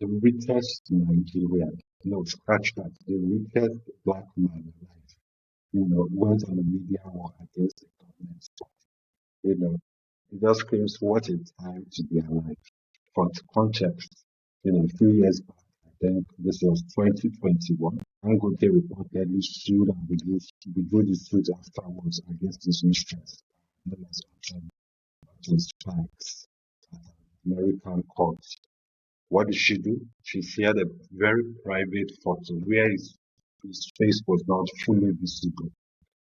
the richest Nigerian, no, scratch that, the richest black man alive, went on a media war against the government. You know, it just screams what a time to be alive. For context, a few years back, I think this was 2021, Dangote reportedly sued and withdrew the suit afterwards against his mistress, known as Spikes, at an American court. What did she do? She shared a very private photo where his face was not fully visible,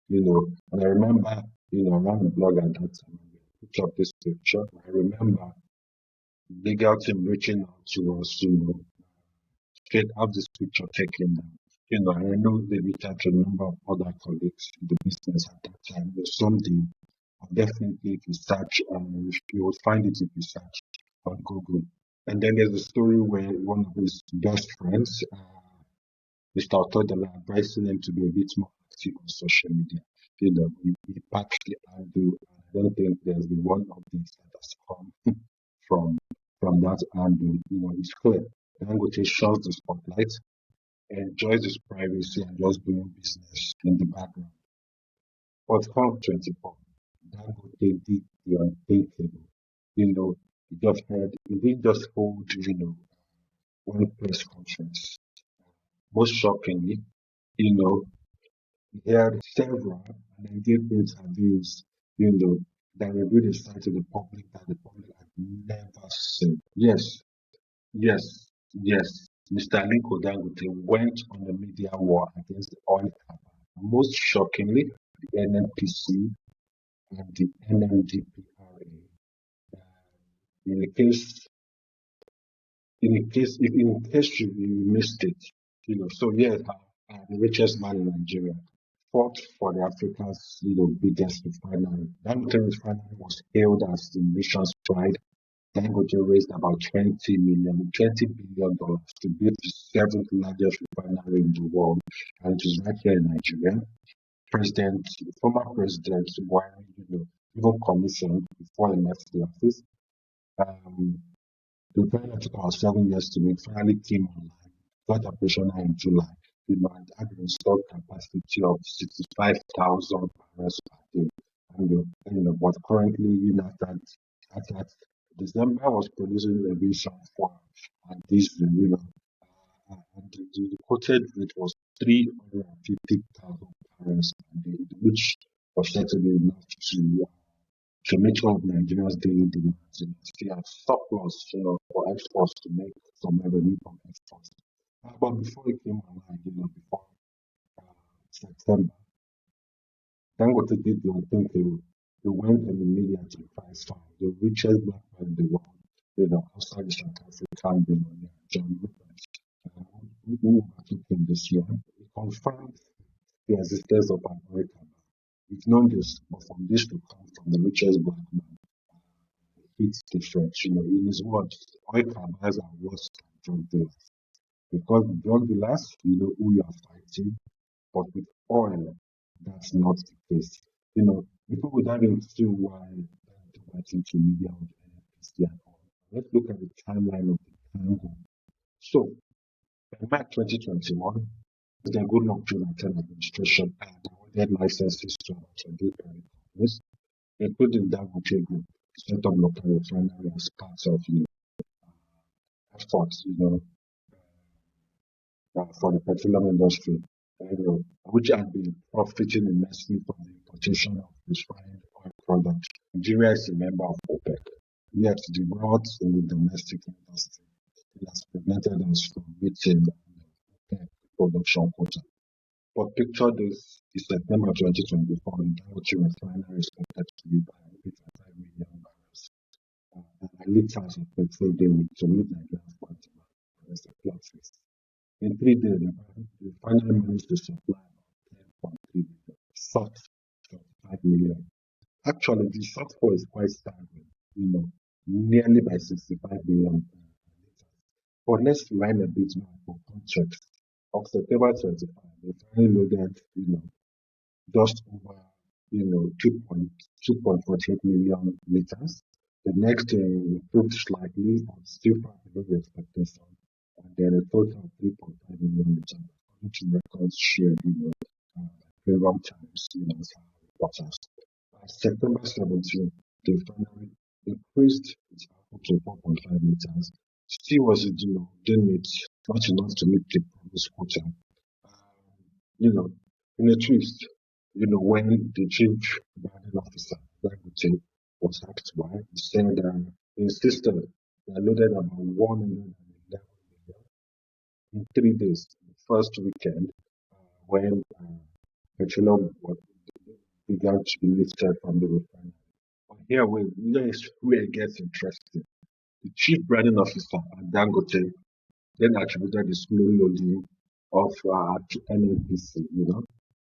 And I remember, around the blog at that time, I picked up this picture. I remember legal team reaching out to us, get have this picture taken down. And I know they reached out to a number of other colleagues in the business at that time. There's something definitely if you search, you will find it if you search on Google. And then there's a story where one of his best friends, Mr. Otodola, advising him to be a bit more active on social media. He packed the handle. I don't think there's been one update that has come from that handle. It's clear. Dangote shows the spotlight, enjoys his privacy, and just doing business in the background. But come 24, Dangote did the unthinkable. You he didn't just hold, one press conference. Most shockingly, he had several and then gave interviews, that revealed a side to the public that the public had never seen. Yes, yes, yes. Mr. Aliko Dangote went on a media war against the oil company. Most shockingly, the NNPC and the NNDPRA. In the case, in case you missed it, so yes, the richest man in Nigeria fought for the Africa's, biggest refinery. Dangote Refinery was hailed as the nation's pride. Dangote raised about $20 billion to build the seventh largest refinery in the world, and it is right here in Nigeria. Former President Buhari, even commissioned before he left the office. The refinery took about 7 years to make, finally came online, got operational in July, and had an installed capacity of 65,000 barrels per day. But currently, at that December was producing a vision for and diesel, and the quoted rate was 350,000 barrels per day, which was said to be enough to meet all of Nigeria's daily demands. Still have surplus, for exports to make some revenue from exports. But before it came online, before September, Dangote did the unthinkable. He went in the media to price fire the richest black man in the world, outside the South African billionaire, John Rupert, who overtook him this year. He confirmed the existence of an oil company. We've known this, but from this to come from the richest black man, it's different. In his words, oil companies are worse than drug dealers. Because drug dealers, who you are fighting, but with oil, that's not the case. Before we dive into why they went into media with NNPC and all, let's look at the timeline of the Tango. So, in March 2021, the Goodluck Jonathan administration awarded licenses to about 28 private companies, including Dangote Group, to set up local refinery as part of efforts, for the petroleum industry, which had been profiting immensely from the importation of refined oil products. Nigeria is a member of OPEC, yet the growth in the domestic industry has prevented us from meeting the OPEC production quota. But picture this, in September 2024, the Dangote Refinery is expected to be by 8.5 million barrels and liters of petrol daily to meet Nigeria's oil demand. That's a plot twist. In 3 days, the refinery managed to supply about 10.3 million, short 25 million. Actually, the shortfall is quite staggering, nearly by 65 billion liters. But let's rewind a bit more for context. Of September 25, the refinery loaded, just over, 2.48 million liters. The next day improved slightly, but still far below the expectation. and then a total of 3.5 million return, according to records shared, Premium Times, as reporters. By September 17, the refinery increased its output to 4.5 liters. Still was, didn't meet, not enough to meet the promised quota. You know, in a twist, when the chief branding officer, Dangote, was asked why, he said he insisted they loaded about 111 million in 3 days. The first weekend, when petroleum began to be lifted from the refinery. But here, here's where it gets interesting. The chief branding officer at Dangote then attributed the slow loading of to NNPC,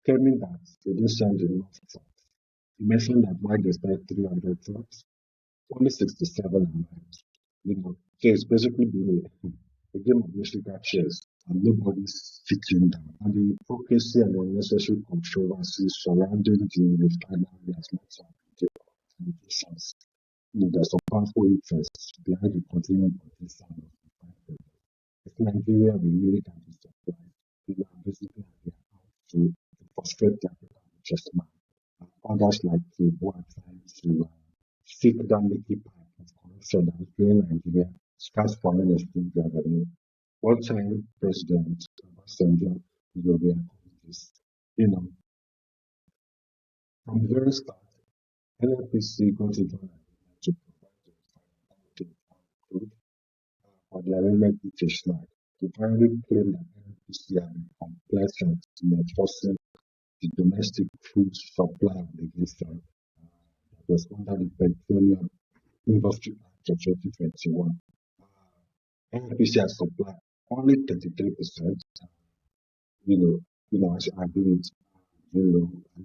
claiming that they didn't send enough trucks. He mentioned that why they spent 300 trucks, only 67 arrived. So it's basically been a game of musical chairs and nobody's sitting down. And the hypocrisy and unnecessary controversy surrounding the refinery has not solved communications. There's some powerful interests behind the continuing potential of refinery. If Nigeria will really can be supplied, they are basically out to frustrate the African richest man. And others like the who are trying to seek that leaky pipe of corruption that is doing Nigeria scarce foreign exchange revenue. One time, President Obasanjo will be this. You know, from the very start, NNPC got into an agreement to provide the refinery to crude for the arrangement British flag. The refinery claimed that NNPC had been complacent in enforcing the domestic crude supply obligation that was under the Petroleum Industry Act of 2021. NNPC has supplied only 33%, you know, as agreed,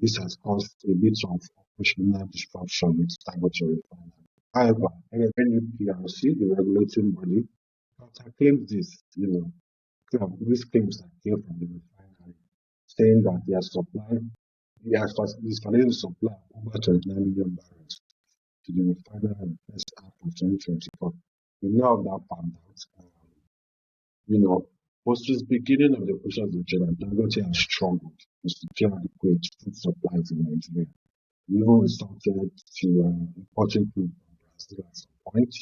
this has caused a bit of operational disruption with Dangote Refinery. However, NNPC, the regulating body, counterclaimed this, these claims that came from the refinery, saying that they are supplying, is planning to supply over 29 million barrels to the refinery in the first half of 2024. We now have that found out. But since the beginning of the operation of the general, Dangote has struggled to secure adequate food supplies in Nigeria. We even resorted to importing food from Brazil at some point,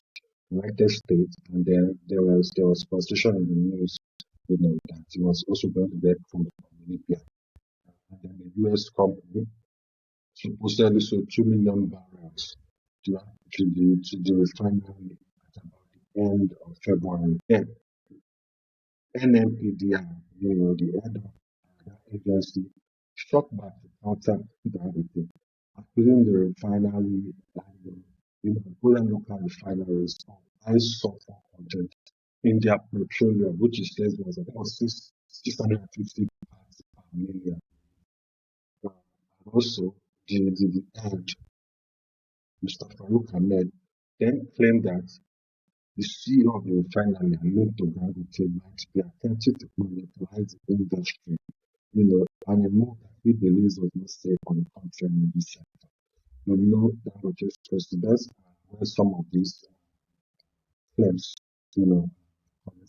United States, and then there was position in the news, that it was also going to get food from Libya. And then the US company supposedly sold 2 million barrels to the refinery at about the end of February. Then NNPDI, the head of that agency, struck back to counter Dangote, accusing the refinery and Poland local refineries of high sulfur content in their petroleum, which it says was about 650 parts per million. And also, the head, Mr. Farouk Ahmed, then claimed that the CEO of the refinery and linked to Dangote might be attempting to monopolize the industry, and a move that he believes was not safe on the country and in this sector. Dangote's presidents where some of these claims, coming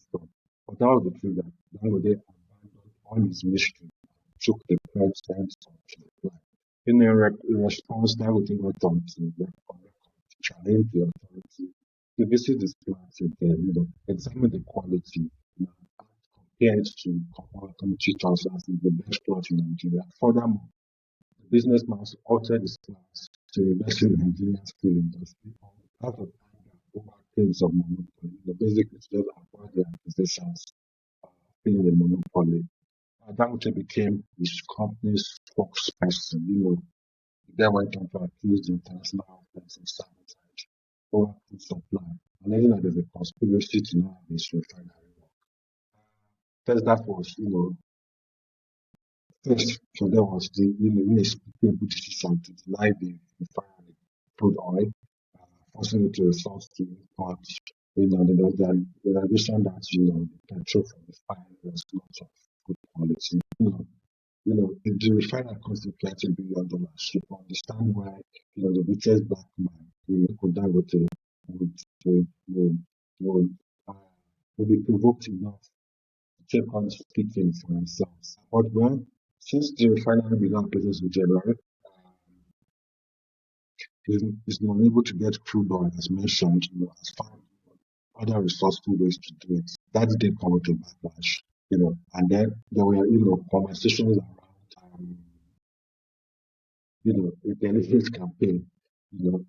from. But that was the truth that Dangote abandoned all his mystery and took the president's to the line. In response, Dangote went on to challenge the authority to visit this plant again, examine the quality, and compare it to competitors as the best plant in Nigeria. Furthermore, the businessman altered his plans to invest in the Nigerian steel industry out of anger over claims of monopoly. Basically, to just avoid the accusations being a monopoly. Dangote became his company's spokesperson. He then went on to accuse the international outlets of sabotage over food supply, alleging that there's a conspiracy to not have this refinery work. First, that was, first for them was the inexplicable decision to deny the refinery crude oil, forcing it to resort to import. The allegation that the petrol from the refinery was not of good quality. The refiner cost them $20 billion. You can understand why the richest black man, Dangote, would will be provoked enough to take on speaking for themselves. But well, since the refinery began operations in January, is not able to get crude oil as mentioned, as found other resourceful ways to do it. That didn't come with a backlash, and then there were, conversations around, a deliberate campaign, you know,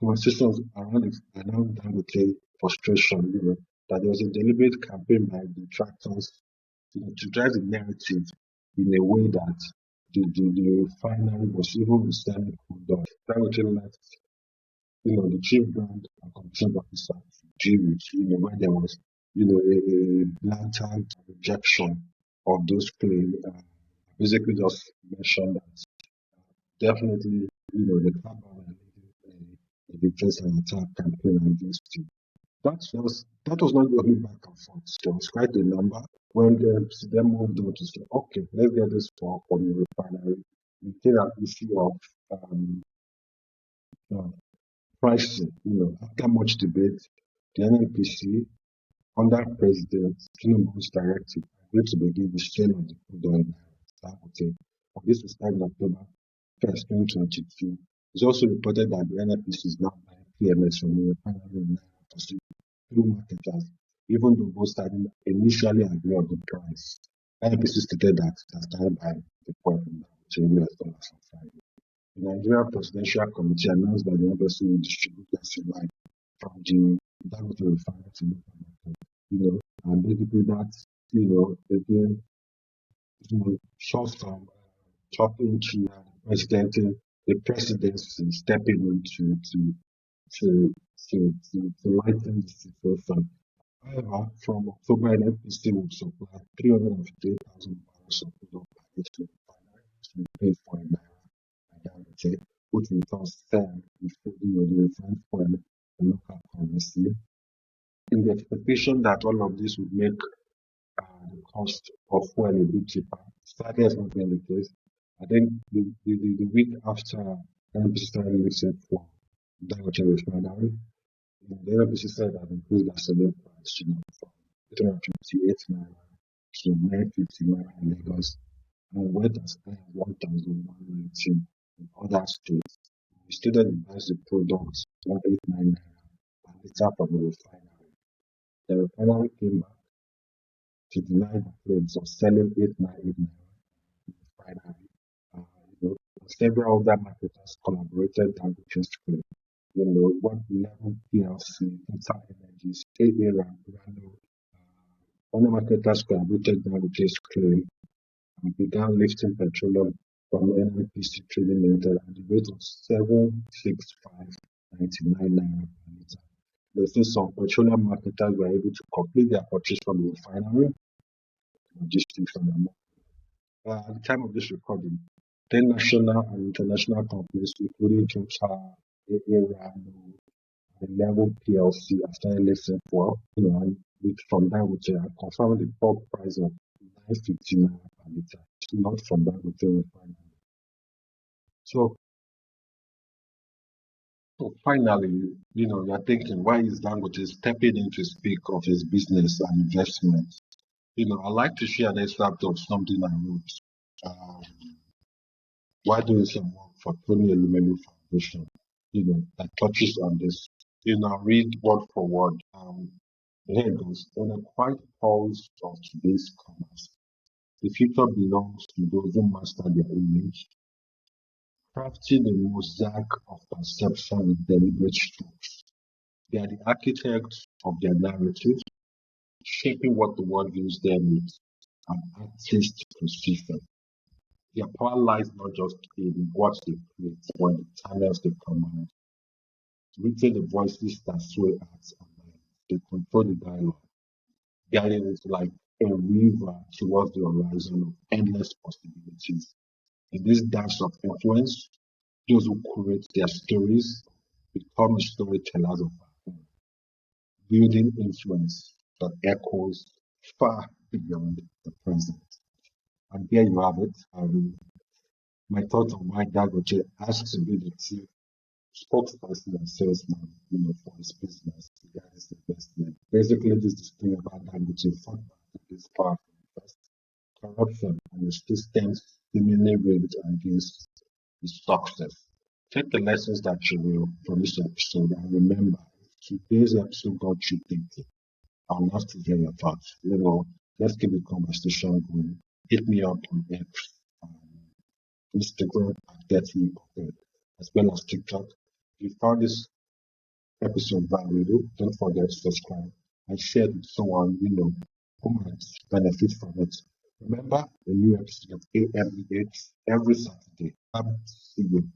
conversations around Dangote frustration, that there was a deliberate campaign by the detractors, to drive the narrative in a way that the refinery was even selling crude oil. Dangote left, the chief brand and control officer to deal with, when there was, a blatant rejection of those claims. Basically just mentioned that definitely, the carbon a defense and attack campaign against you. That was not only back and forth. There was quite a number when they moved on to say, okay, let's get this for the refinery. We take an issue of uh, pricing. After much debate, the NNPC under President Tinubu's directive agreed to begin the sale of the crude oil Dangote. This will start in October 1st, 2022. It's also reported that the NNPC is now buying PMS from the refinery in Nigeria through marketers, even though both sides initially agree on the price. NNPC stated that it has started buying the oil from Dangote US dollars on Friday. The Nigerian Presidential Committee announced that the embassy will distribute gas supply from the Dangote Refinery to local market, and basically that, again, shows some talking to the presidency stepping into to lighten the situation. However, from October, NNPC will supply 358,000 barrels of crude oil per day to the refinery to be paid for in Dangote, which will turn sell the refined oil in local currency, in the expectation that all of this would make the cost of fuel a bit cheaper. Sadly, has not been the case. I think the week after NNPC started listening for Dangote Refinery, the NNPC said that increased gasoline price, from 828 naira to 950 naira in Lagos, and went as high as 1,119 in other states. We stated the price of products 189 naira per liter from the refinery. The refinery came back to deny the claims of selling 898 naira in the refinery. Several other marketers collaborated on the test claim. 111 PLC, Total Energies, AA Rano, other marketers collaborated on the test claim and began lifting petroleum from NNPC Trading Limited at the rate of 765.99 naira per liter. They say some petroleum marketers were able to complete their purchase from the refinery, logistics and amount. At the time of this recording, 10 national and international companies, including Total, AA Rano, and 11 PLC, have started listing for, and from Dangote, I confirmed the bulk price of 950 naira per liter, not from Dangote Refinery. So finally, you're thinking, why is Dangote stepping in to speak of his business and investment? I'd like to share an excerpt of something I wrote while doing some work for Tony Elumelu Foundation, that touches on this. I'll read word for word. Here it goes. In a quiet pulse of today's commerce, the future belongs to those who master their image, crafting a mosaic of perception with deliberate strokes. They are the architects of their narratives, shaping what the world views them with an artist's precision. Their power lies not just in what they create, but in the channels they command. Reaching the voices that sway hearts and minds. They control the dialogue, guiding it like a river towards the horizon of endless possibilities. In this dance of influence, those who create their stories become storytellers of our own, building influence that echoes far beyond the present. And there you have it. My thoughts on why Dangote has to be the chief spokesperson and salesman, for his business, the guy's investment. Basically, this is the thing about Dangote fought back against powerful investors, corruption, and his systems seemingly rigged against his success. Take the lessons that you will from this episode and remember, if today's episode got you thinking. I'd love to hear your thoughts. Let's keep the conversation going. Hit me up on X, Instagram at Get Me Prepared, as well as TikTok. If you found this episode valuable, don't forget to subscribe and share it with someone who might benefit from it. Remember, a new episode of AMEH every Saturday. See you.